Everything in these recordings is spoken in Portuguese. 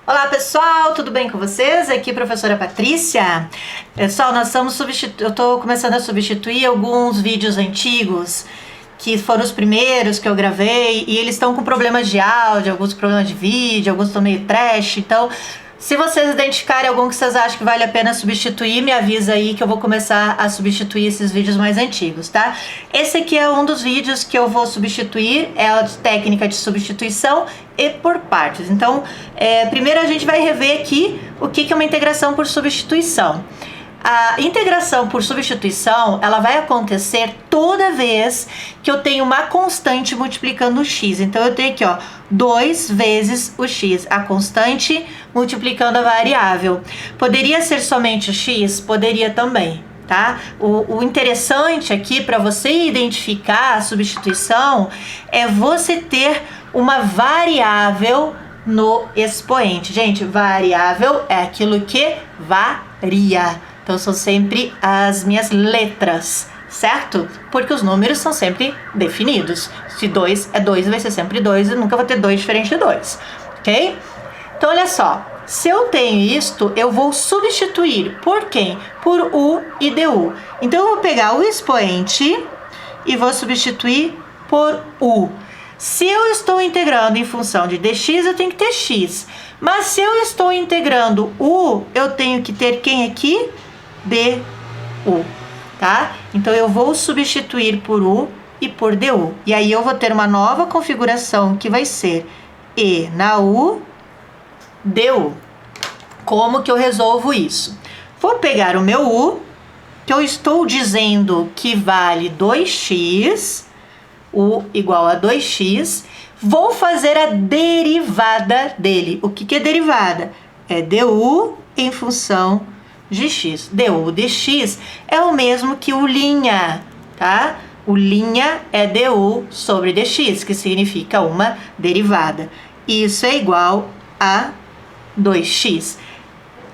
Olá pessoal, tudo bem com vocês? Aqui professora Patrícia. Pessoal, eu estou começando a substituir alguns vídeos antigos que foram os primeiros que eu gravei e eles estão com problemas de áudio, alguns problemas de vídeo, alguns estão meio trash. Então, se vocês identificarem algum que vocês acham que vale a pena substituir, me avisa aí que eu vou começar a substituir esses vídeos mais antigos, tá? Esse aqui é um dos vídeos que eu vou substituir, é a técnica de substituição e por partes. Então, primeiro a gente vai rever aqui o que é uma integração por substituição. A integração por substituição, ela vai acontecer toda vez que eu tenho uma constante multiplicando o x. Então, eu tenho aqui, ó, 2 vezes o x, a constante multiplicando a variável. Poderia ser somente o x? Poderia também, tá? O interessante aqui para você identificar a substituição é você ter uma variável no expoente. Gente, variável é aquilo que varia. Então, são sempre as minhas letras, certo? Porque os números são sempre definidos. Se 2 é 2, vai ser sempre 2 e nunca vai ter 2 diferente de 2, ok? Então, olha só. Se eu tenho isto, eu vou substituir por quem? Por u e du. Então, eu vou pegar o expoente e vou substituir por u. Se eu estou integrando em função de dx, eu tenho que ter x. Mas se eu estou integrando u, eu tenho que ter quem aqui? Du, tá? Então, eu vou substituir por u e por du. E aí, eu vou ter uma nova configuração que vai ser e na u, du. Como que eu resolvo isso? Vou pegar o meu u, que eu estou dizendo que vale 2x, u igual a 2x, vou fazer a derivada dele. O que é derivada? É du em função de x. Du de x é o mesmo que o linha, tá? O linha é du sobre dx, que significa uma derivada. Isso é igual a 2x.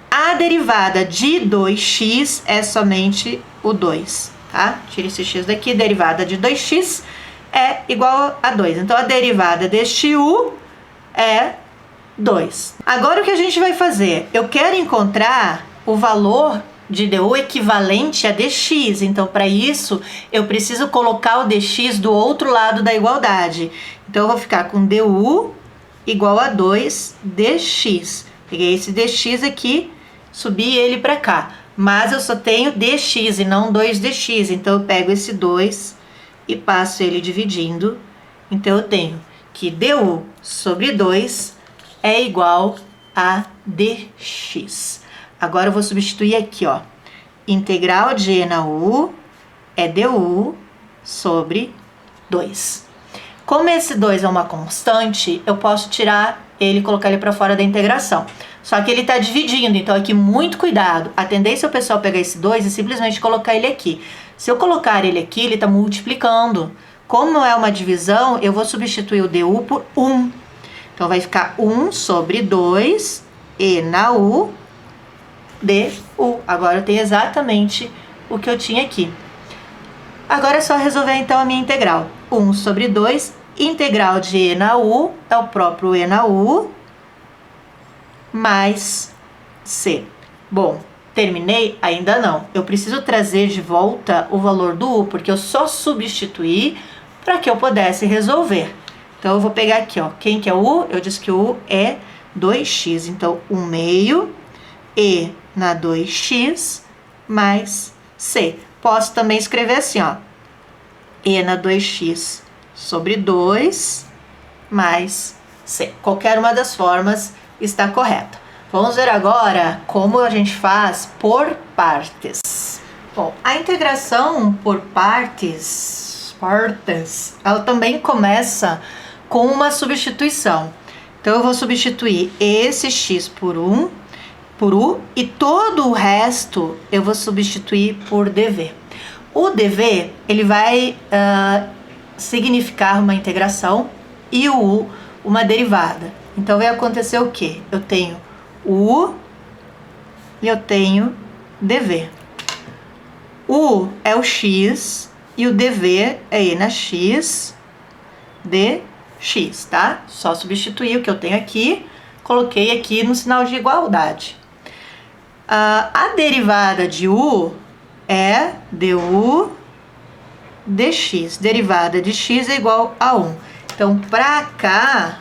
A derivada de 2x é somente o 2, tá? Tira esse x daqui, derivada de 2x é igual a 2. Então, a derivada deste u é 2. Agora, o que a gente vai fazer? Eu quero encontrar o valor de du equivalente a dx. Então, para isso, eu preciso colocar o dx do outro lado da igualdade. Então, eu vou ficar com du igual a 2 dx. Peguei esse dx aqui, subi ele para cá. Mas eu só tenho dx e não 2dx. Então, eu pego esse 2 e passo ele dividindo. Então, eu tenho que du sobre 2 é igual a dx. Agora, eu vou substituir aqui, ó. Integral de e na u é du sobre 2. Como esse 2 é uma constante, eu posso tirar ele e colocar ele para fora da integração. Só que ele está dividindo, então aqui muito cuidado. A tendência é o pessoal pegar esse 2 e simplesmente colocar ele aqui. Se eu colocar ele aqui, ele está multiplicando. Como é uma divisão, eu vou substituir o du por 1. Então, vai ficar 1 sobre 2 e na u du. Agora, eu tenho exatamente o que eu tinha aqui. Agora, é só resolver, então, a minha integral. 1 sobre 2, integral de e na u, é o próprio e na u, mais c. Bom, terminei? Ainda não. Eu preciso trazer de volta o valor do u, porque eu só substituí para que eu pudesse resolver. Então, eu vou pegar aqui, ó. Quem que é o u? Eu disse que o u é 2x. Então, 1 meio e na 2x mais c. Posso também escrever assim, ó. E na 2x sobre 2 mais c. Qualquer uma das formas está correta. Vamos ver agora como a gente faz por partes. Bom, a integração por partes, ela também começa com uma substituição. Então, eu vou substituir esse x por u e todo o resto eu vou substituir por dv. O dv, ele vai significar uma integração e o u uma derivada. Então, vai acontecer o quê? Eu tenho u e eu tenho dv. U é o x e o dv é e na x dx, tá? Só substituir o que eu tenho aqui coloquei aqui no sinal de igualdade. A derivada de u é du dx. Derivada de x é igual a 1. Então, para cá,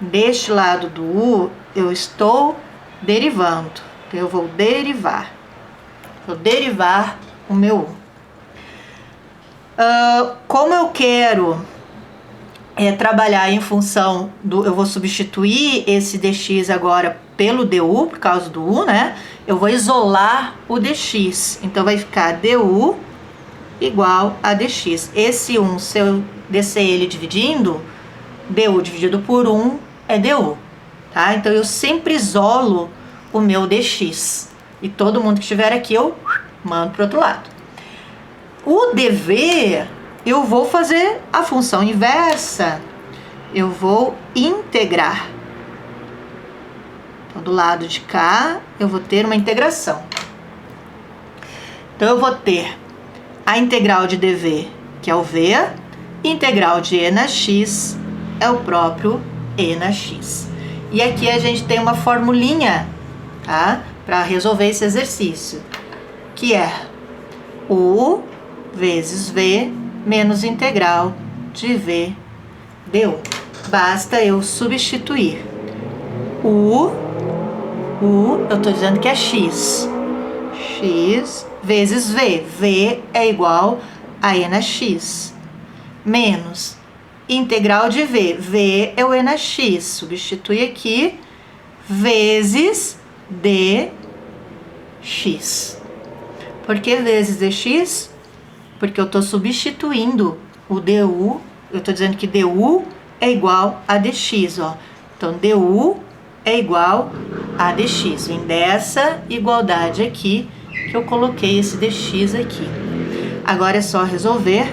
deste lado do u, eu estou derivando. Então, eu vou derivar. Vou derivar o meu u. Como eu quero trabalhar em função do... Eu vou substituir esse dx agora pelo du, por causa do u, né? Eu vou isolar o dx. Então, vai ficar du igual a dx. Esse 1, se eu descer ele dividindo, du dividido por 1 é du, tá? Então, eu sempre isolo o meu dx. E todo mundo que estiver aqui, eu mando para o outro lado. O dv, eu vou fazer a função inversa. Eu vou integrar. Então, do lado de cá, eu vou ter uma integração. Então, eu vou ter a integral de dv, que é o v, integral de e na x é o próprio e na x. E aqui a gente tem uma formulinha, tá? Para resolver esse exercício, que é u vezes v menos integral de v du. Basta eu substituir eu estou dizendo que é x vezes v. V é igual a e na x. Menos integral de v. V é o e na x. Substitui aqui. Vezes dx. Por que vezes dx? Porque eu estou substituindo o du. Eu estou dizendo que du é igual a dx, ó. Então, du é igual a dx. Vem dessa igualdade aqui que eu coloquei esse dx aqui. Agora é só resolver.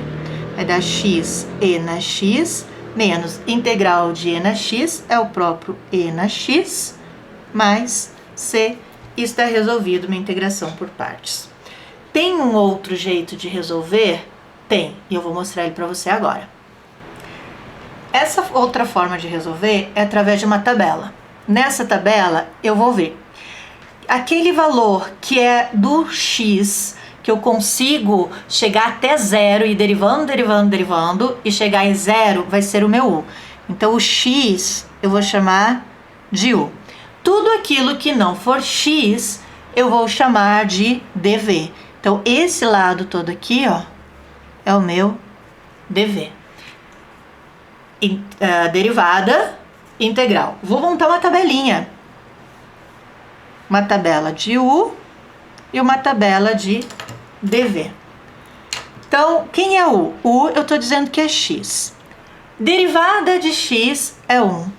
Vai dar x e na x menos integral de e na x é o próprio e na x mais c. Está resolvido uma integração por partes. Tem um outro jeito de resolver? Tem, e eu vou mostrar ele para você agora. Essa outra forma de resolver é através de uma tabela. Nessa tabela, eu vou ver aquele valor que é do x, que eu consigo chegar até zero e derivando, e chegar em zero vai ser o meu u. Então, o x eu vou chamar de u. Tudo aquilo que não for x, eu vou chamar de dv. Então, esse lado todo aqui, ó, é o meu dv. Derivada integral. Vou montar uma tabelinha. Uma tabela de u e uma tabela de dv. Então, quem é u? U eu estou dizendo que é x. Derivada de x é 1.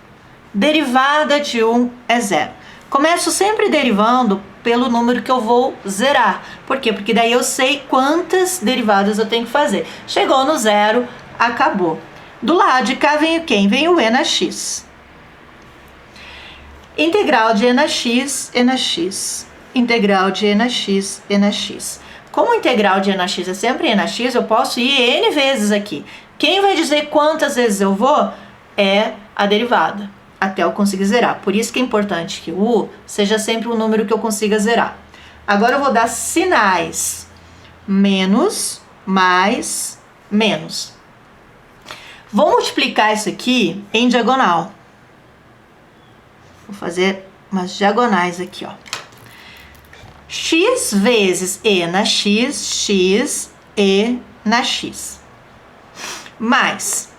Derivada de 1 é 0. Começo sempre derivando pelo número que eu vou zerar. Por quê? Porque daí eu sei quantas derivadas eu tenho que fazer. Chegou no zero, acabou. Do lado de cá vem o quem? Vem o e na x. Integral de e na x, e na x. Integral de e na x, e na x. Como a integral de e na x é sempre e na x, eu posso ir n vezes aqui. Quem vai dizer quantas vezes eu vou é a derivada, até eu conseguir zerar. Por isso que é importante que o u seja sempre um número que eu consiga zerar. Agora eu vou dar sinais. Menos, mais, menos. Vou multiplicar isso aqui em diagonal. Vou fazer umas diagonais aqui, ó. X vezes e na x, x e na x. Mais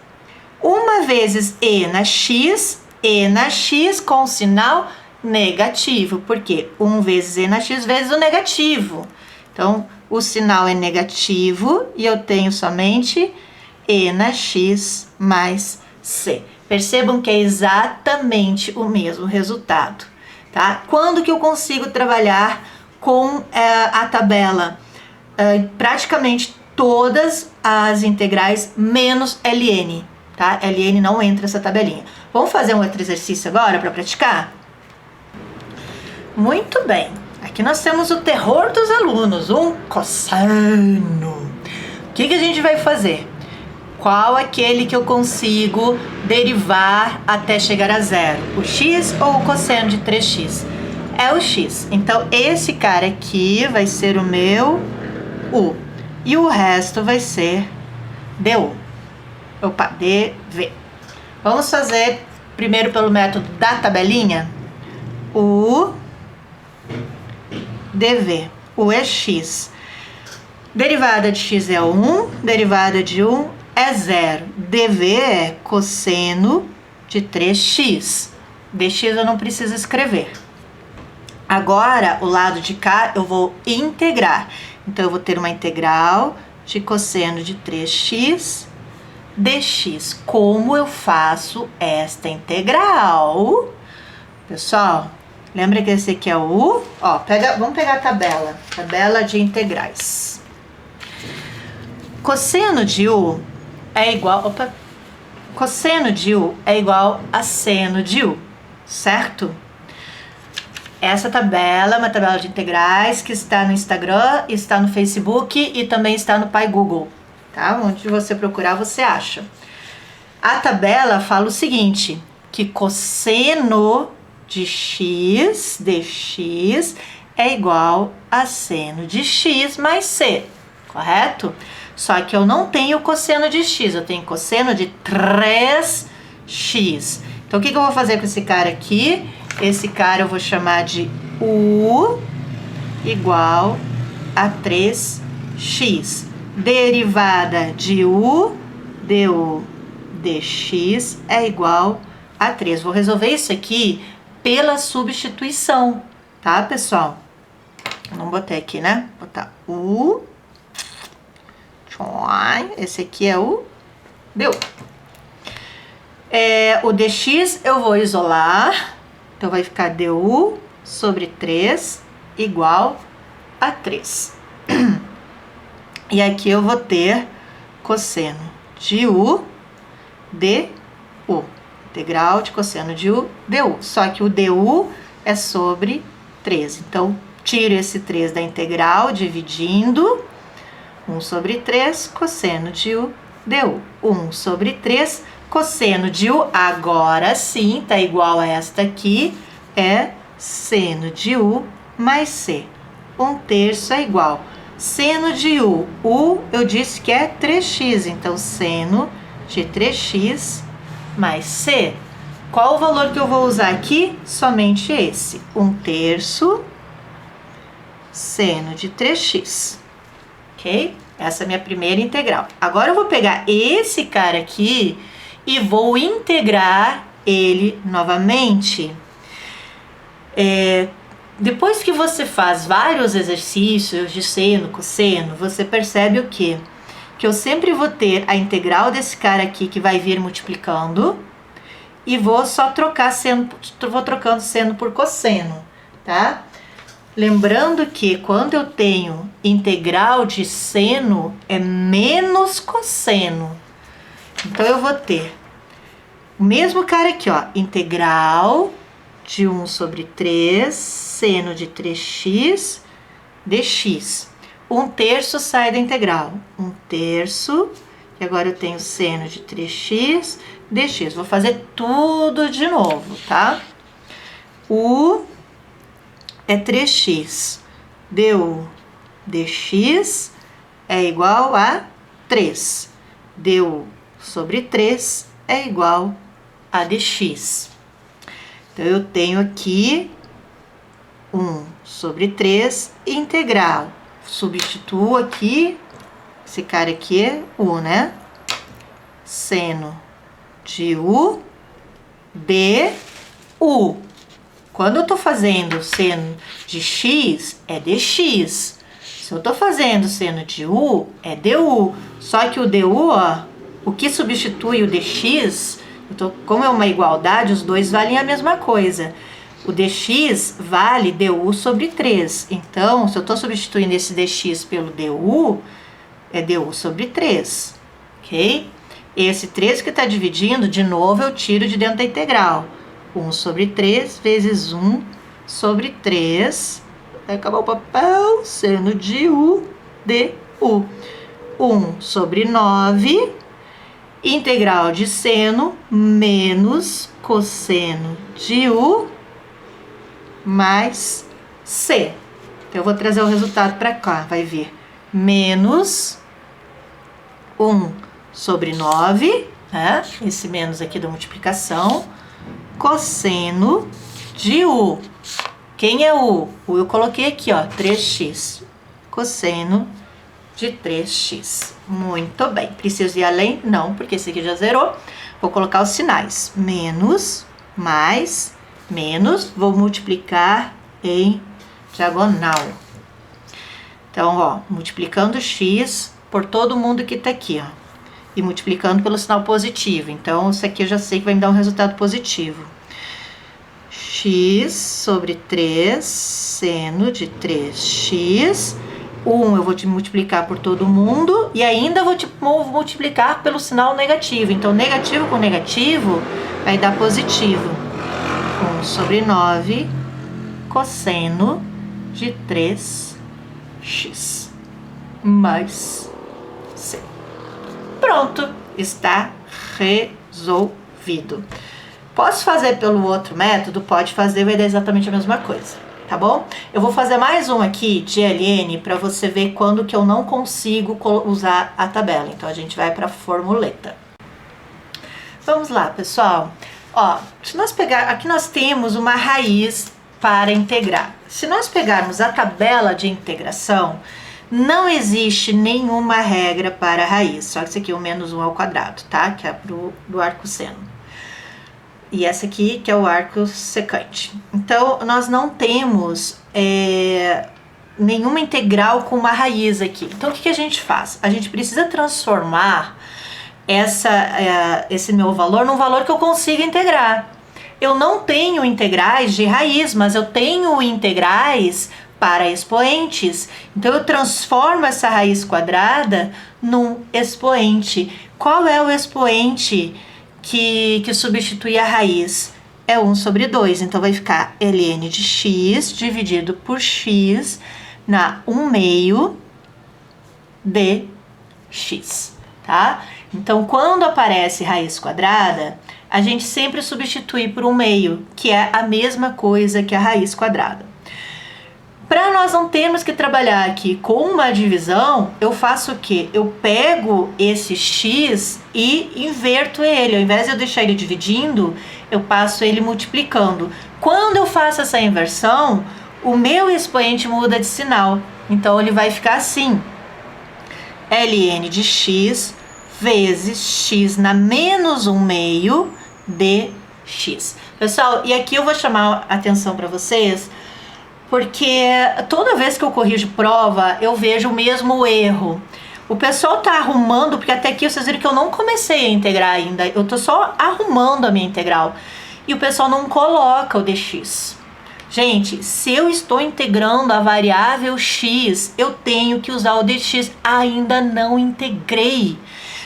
1 vezes e na x com sinal negativo. Por quê? 1 vezes e na x vezes o negativo. Então, o sinal é negativo e eu tenho somente e na x mais c. Percebam que é exatamente o mesmo resultado, tá? Quando que eu consigo trabalhar com a tabela? Praticamente todas as integrais menos ln, tá? Ln não entra nessa tabelinha. Vamos fazer um outro exercício agora para praticar? Muito bem. Aqui nós temos o terror dos alunos, um cosseno. O que a gente vai fazer? Qual aquele que eu consigo derivar até chegar a zero? O x ou o cosseno de 3x? É o x. Então, esse cara aqui vai ser o meu u. E o resto vai ser du. Opa, dv. Vamos fazer primeiro pelo método da tabelinha. U dv. U é x. Derivada de x é 1, derivada de 1 é 0. dv é cosseno de 3x. dx eu não preciso escrever. Agora, o lado de cá eu vou integrar. Então, eu vou ter uma integral de cosseno de 3x dx. Como eu faço esta integral? Pessoal, lembra que esse aqui é o u? Ó, vamos pegar a tabela. Tabela de integrais. Cosseno de u é igual... Opa! Cosseno de u é igual a seno de u, certo? Essa tabela é uma tabela de integrais que está no Instagram, está no Facebook e também está no Pai Google, tá? Onde você procurar, você acha. A tabela fala o seguinte, que cosseno de x dx é igual a seno de x mais c, correto? Só que eu não tenho cosseno de x, eu tenho cosseno de 3x. Então, o que eu vou fazer com esse cara aqui? Esse cara eu vou chamar de u igual a 3x. Derivada de u du dx é igual a 3. Vou resolver isso aqui pela substituição, tá, pessoal? Não botei aqui, né? Vou botar u. Esse aqui é o du. O dx eu vou isolar. Então, vai ficar du sobre 3 igual a 3. E aqui eu vou ter cosseno de u du. Integral de cosseno de u du. Só que o du é sobre 3. Então, tiro esse 3 da integral, dividindo. 1 sobre 3, cosseno de u du. 1 sobre 3, cosseno de u, agora sim, tá igual a esta aqui, é seno de u mais c. 1/3 é igual. Seno de u eu disse que é 3x, então seno de 3x mais c. Qual o valor que eu vou usar aqui? Somente esse, 1/3 seno de 3x, ok? Essa é a minha primeira integral. Agora eu vou pegar esse cara aqui e vou integrar ele novamente. Depois que você faz vários exercícios de seno, cosseno, você percebe o quê? Que eu sempre vou ter a integral desse cara aqui que vai vir multiplicando e vou só trocar seno, vou trocando seno por cosseno, tá? Lembrando que quando eu tenho integral de seno é menos cosseno. Então, eu vou ter o mesmo cara aqui, ó, integral de 1 sobre 3, seno de 3x dx. 1/3 sai da integral. 1/3, e agora eu tenho seno de 3x dx. Vou fazer tudo de novo, tá? U é 3x. du dx é igual a 3. du sobre 3 é igual a dx. Então, eu tenho aqui 1 sobre 3 integral. Substituo aqui, esse cara aqui é u, né? Seno de u du. Quando eu tô fazendo seno de x, é dx. Se eu tô fazendo seno de u, é du. Só que o du, ó, o que substitui o dx, como é uma igualdade, os dois valem a mesma coisa. O dx vale du sobre 3. Então, se eu estou substituindo esse dx pelo du, é du sobre 3, ok? Esse 3 que está dividindo, de novo, eu tiro de dentro da integral. 1 sobre 3 vezes 1 sobre 3. Vai acabar o papel, seno de u du. 1 sobre 9 Integral de seno menos cosseno de U mais C. Então, eu vou trazer o resultado para cá, vai vir menos 1 sobre 9, né? Esse menos aqui da multiplicação, cosseno de U. Quem é U? O eu coloquei aqui, ó, 3x. Cosseno de 3x. Muito bem. Preciso ir além? Não, porque esse aqui já zerou. Vou colocar os sinais. Menos, mais, menos. Vou multiplicar em diagonal. Então, ó, multiplicando x por todo mundo que tá aqui, ó. E multiplicando pelo sinal positivo. Então, isso aqui eu já sei que vai me dar um resultado positivo. X sobre 3, seno de 3x. 1 eu vou te multiplicar por todo mundo e ainda vou multiplicar pelo sinal negativo. Então, negativo com negativo vai dar positivo. 1 sobre 9 cosseno de 3x mais C. Pronto, está resolvido. Posso fazer pelo outro método? Pode fazer, vai dar exatamente a mesma coisa, tá bom? Eu vou fazer mais um aqui de LN para você ver quando que eu não consigo usar a tabela. Então, a gente vai para a formuleta. Vamos lá, pessoal. Ó, se nós pegar, aqui nós temos uma raiz para integrar. Se nós pegarmos a tabela de integração, não existe nenhuma regra para a raiz. Só que isso aqui é o menos 1 ao quadrado, tá? Que é do arco seno. E essa aqui que é o arco secante. Então, nós não temos nenhuma integral com uma raiz aqui. Então, o que a gente faz? A gente precisa transformar esse meu valor num valor que eu consiga integrar. Eu não tenho integrais de raiz, mas eu tenho integrais para expoentes. Então, eu transformo essa raiz quadrada num expoente. Qual é o expoente que substitui a raiz? É 1 sobre 2, então vai ficar ln de x dividido por x na 1/2 de x, tá? Então, quando aparece raiz quadrada, a gente sempre substitui por 1/2, que é a mesma coisa que a raiz quadrada. Para nós não termos que trabalhar aqui com uma divisão, eu faço o quê? Eu pego esse x e inverto ele. Ao invés de eu deixar ele dividindo, eu passo ele multiplicando. Quando eu faço essa inversão, o meu expoente muda de sinal. Então, ele vai ficar assim. ln de x vezes x na menos 1/2 de x. Pessoal, e aqui eu vou chamar a atenção para vocês, porque toda vez que eu corrijo prova, eu vejo o mesmo erro. O pessoal tá arrumando, porque até aqui vocês viram que eu não comecei a integrar ainda, eu tô só arrumando a minha integral. E o pessoal não coloca o dx. Gente, se eu estou integrando a variável x, eu tenho que usar o dx. Ainda não integrei.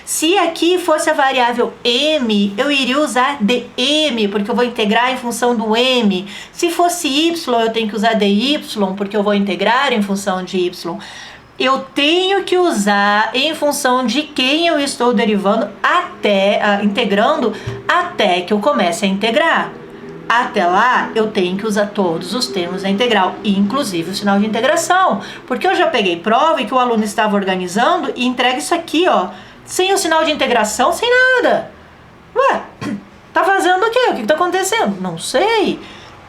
Se aqui fosse a variável m, eu iria usar dm, porque eu vou integrar em função do m. Se fosse y, eu tenho que usar dy, porque eu vou integrar em função de y. Eu tenho que usar em função de quem eu estou derivando integrando até que eu comece a integrar. Até lá, eu tenho que usar todos os termos da integral, inclusive o sinal de integração. Porque eu já peguei prova e que o aluno estava organizando e entrega isso aqui, ó, sem o sinal de integração, sem nada. Ué, tá fazendo o quê? O que tá acontecendo? Não sei.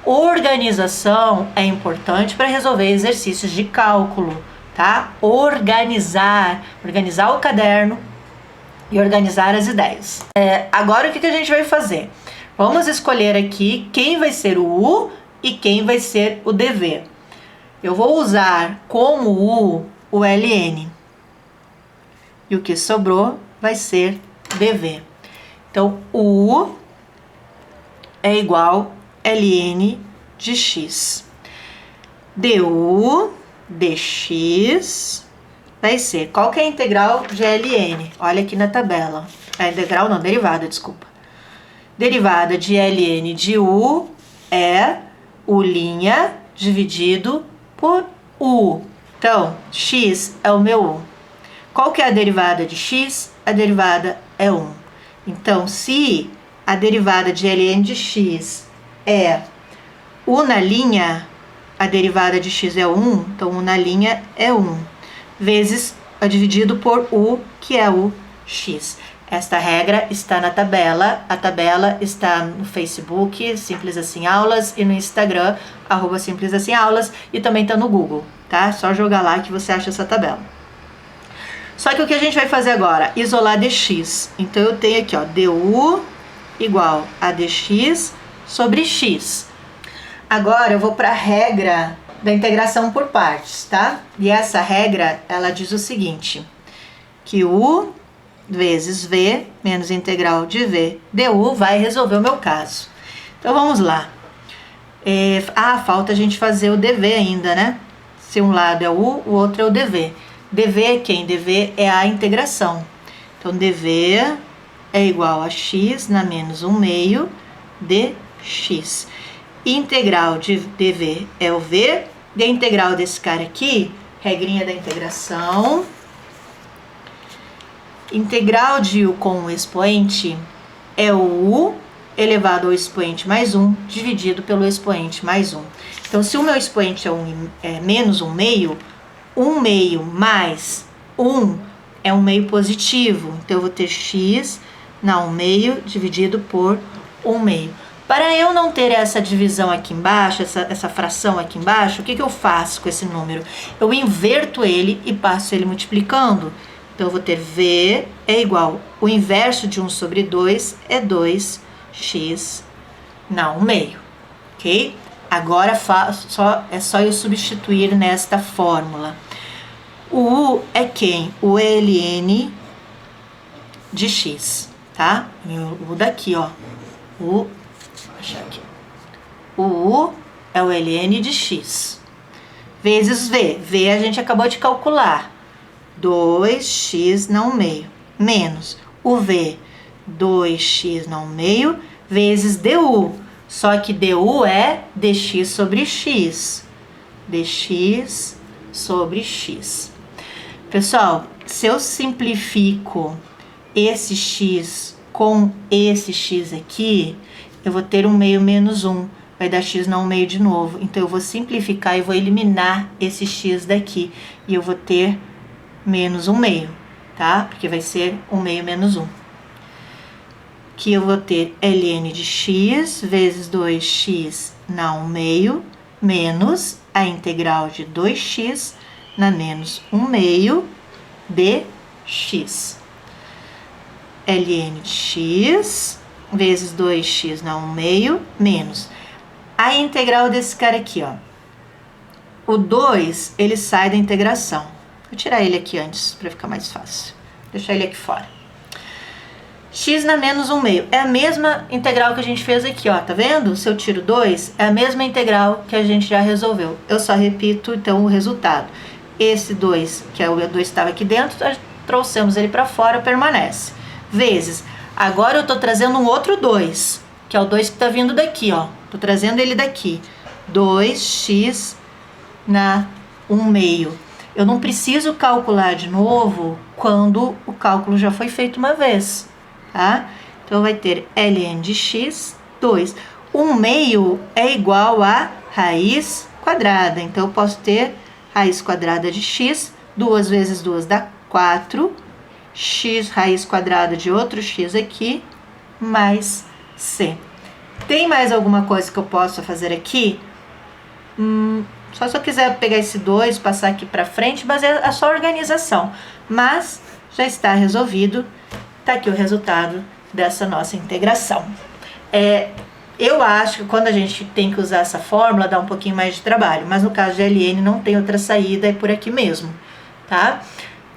Organização é importante para resolver exercícios de cálculo, tá? Organizar o caderno e organizar as ideias. Agora, o que a gente vai fazer? Vamos escolher aqui quem vai ser o U e quem vai ser o DV. Eu vou usar como U o LN. E o que sobrou vai ser DV. Então, U é igual ln de x. Du dx vai ser, qual que é a integral de ln? Olha aqui na tabela. A integral não, derivada, desculpa. Derivada de ln de u é u' dividido por u. Então, x é o meu u. Qual que é a derivada de x? A derivada é 1. Então, se a derivada de ln de x é 1 na linha, a derivada de x é 1, então 1 na linha é 1, vezes dividido por u, que é o x. Esta regra está na tabela, a tabela está no Facebook, Simples Assim Aulas, e no Instagram, @Simples Assim Aulas, e também está no Google, tá? Só jogar lá que você acha essa tabela. Só que o que a gente vai fazer agora? Isolar dx. Então, eu tenho aqui, ó, du igual a dx sobre x. Agora, eu vou para a regra da integração por partes, tá? E essa regra, ela diz o seguinte, que u vezes v menos integral de v du vai resolver o meu caso. Então, vamos lá. Falta a gente fazer o dv ainda, né? Se um lado é u, o outro é o dv. dv é quem? dv é a integração. Então, dv é igual a x na menos 1 meio dx. Integral de dv é o v, e a integral desse cara aqui, regrinha da integração, integral de u com o expoente é o u elevado ao expoente mais 1, dividido pelo expoente mais 1. Então, se o meu expoente é menos 1 meio, 1 meio mais 1 é 1 meio positivo. Então, eu vou ter x na 1 meio dividido por 1 meio. Para eu não ter essa divisão aqui embaixo, essa fração aqui embaixo, o que eu faço com esse número? Eu inverto ele e passo ele multiplicando. Então, eu vou ter v é igual, o inverso de 1 sobre 2 é 2x na 1 meio, ok? Agora é só eu substituir nesta fórmula. O u é quem? O ln de x, tá? O daqui, ó. Vou achar aqui. O u é o ln de x. Vezes v. V a gente acabou de calcular. 2x na 1 meio. Menos o v, 2x na 1 meio, vezes du. Só que du é dx sobre x. dx sobre x. Pessoal, se eu simplifico esse x com esse x aqui, eu vou ter 1 meio menos 1. Vai dar x na 1 meio de novo. Então, eu vou simplificar e vou eliminar esse x daqui. E eu vou ter menos 1 meio, tá? Porque vai ser 1 meio menos 1. Que eu vou ter ln de x vezes 2x na 1 meio, menos a integral de 2x na menos 1 meio dx. ln de x vezes 2x na 1 meio, menos a integral desse cara aqui, ó. O 2, ele sai da integração. Vou tirar ele aqui antes, para ficar mais fácil. Deixar ele aqui fora. X na menos 1 meio. É a mesma integral que a gente fez aqui, ó. Tá vendo? Se eu tiro 2, é a mesma integral que a gente já resolveu. Eu só repito, então, o resultado. Esse 2, que é o 2 estava aqui dentro, trouxemos ele para fora, permanece. Vezes. Agora eu tô trazendo um outro 2, que é o 2 que tá vindo daqui, ó. Tô trazendo ele daqui. 2x na 1 meio. Eu não preciso calcular de novo quando o cálculo já foi feito uma vez, tá? Então, vai ter ln de x, 2. 1 meio é igual a raiz quadrada. Então, eu posso ter raiz quadrada de x, 2 vezes 2 dá 4, x raiz quadrada de outro x aqui, mais c. Tem mais alguma coisa que eu possa fazer aqui? Só se eu quiser pegar esse 2, passar aqui para frente, mas é a só organização. Mas já está resolvido. Tá aqui o resultado dessa nossa integração. Eu acho que quando a gente tem que usar essa fórmula, dá um pouquinho mais de trabalho. Mas no caso de ln não tem outra saída, é por aqui mesmo, tá?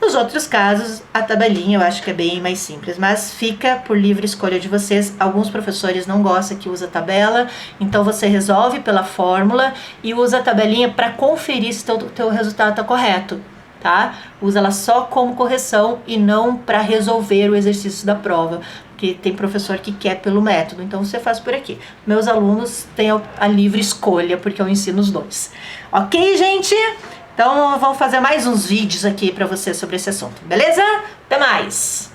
Nos outros casos, a tabelinha eu acho que é bem mais simples, mas fica por livre escolha de vocês. Alguns professores não gostam que usa tabela, então você resolve pela fórmula e usa a tabelinha para conferir se o teu resultado está correto, tá? Usa ela só como correção e não para resolver o exercício da prova, porque tem professor que quer pelo método, então você faz por aqui. Meus alunos têm a livre escolha, porque eu ensino os dois. Ok, gente? Então, vamos fazer mais uns vídeos aqui para você sobre esse assunto, beleza? Até mais!